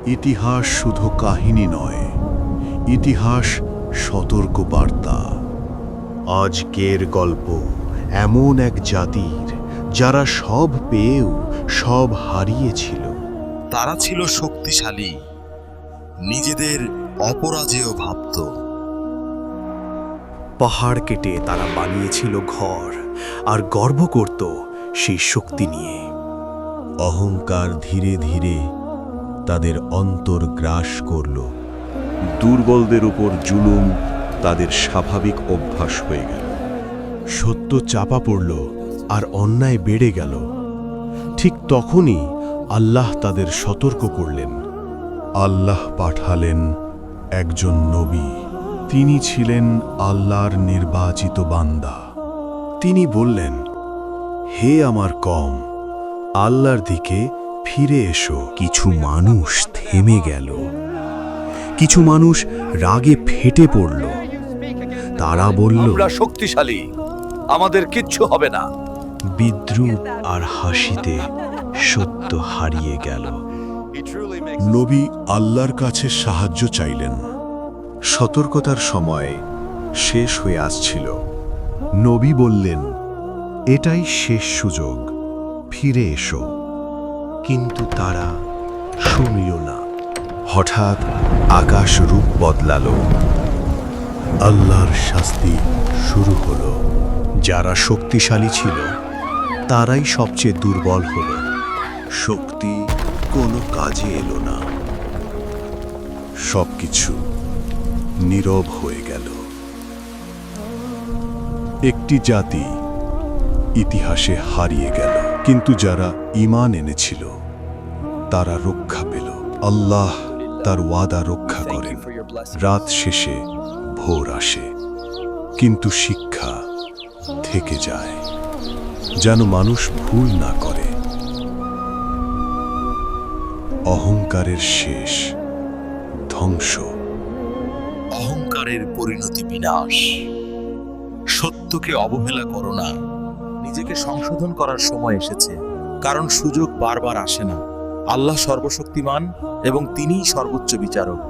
ইতিহাস শুধু কাহিনী নয়, ইতিহাস সতর্ক বার্তা। আজকের গল্প এমন এক জাতির যারা সব পেয়েও সব হারিয়েছিল। তারা ছিল শক্তিশালী, নিজেদের অপরাজেয় ভাবত। পাহাড় কেটে তারা বানিয়েছিল ঘর আর গর্ব করত সেই শক্তি নিয়ে। অহংকার ধীরে ধীরে তাদের অন্তর গ্রাস করল। দুর্বলদের উপর জুলুম তাদের স্বাভাবিক অভ্যাস হয়ে গেল। সত্য চাপা পড়ল আর অন্যায় বেড়ে গেল। ঠিক তখনই আল্লাহ তাদের সতর্ক করলেন। আল্লাহ পাঠালেন একজন নবী। তিনি ছিলেন আল্লাহর নির্বাচিত বান্দা। তিনি বললেন, হে আমার কওম, আল্লাহর দিকে ফিরে এসো। কিছু মানুষ থেমে গেল, কিছু মানুষ রাগে ফেটে পড়ল। তারা বলল, আমরা শক্তিশালী, আমাদের কিচ্ছু হবে না। বিদ্রুপ আর হাসিতে সত্য হারিয়ে গেল। নবী আল্লাহর কাছে সাহায্য চাইলেন। সতর্কতার সময় শেষ হয়ে আসছিল। নবী বললেন, এটাই শেষ সুযোগ, ফিরে এসো। কিন্তু তারা শুনল না। হঠাৎ আকাশ রূপ বদলালো। আল্লাহর শাস্তি শুরু হলো। যারা শক্তিশালী ছিল তারাই সবচেয়ে দুর্বল হলো। শক্তি কোনো কাজে এলো না। সবকিছু নীরব হয়ে গেল। একটি জাতি ইতিহাসে হারিয়ে গেল, কিন্তু যারা ঈমান এনেছিল তারা রক্ষা পেল। আল্লাহ তার ওয়াদা রক্ষা করেন। রাত শেষে ভোর আসে, কিন্তু শিক্ষা থেকে যায়, যেন মানুষ ভুল না করে। অহংকারের শেষ ধ্বংস। অহংকারের পরিণতি বিনাশ। সত্যকে অবহেলা করো না। নিজেকে সংশোধন করার সময় এসেছে, কারণ সুযোগ বারবার আসে না। আল্লাহ সর্বশক্তিমান এবং তিনিই সর্বোচ্চ বিচারক।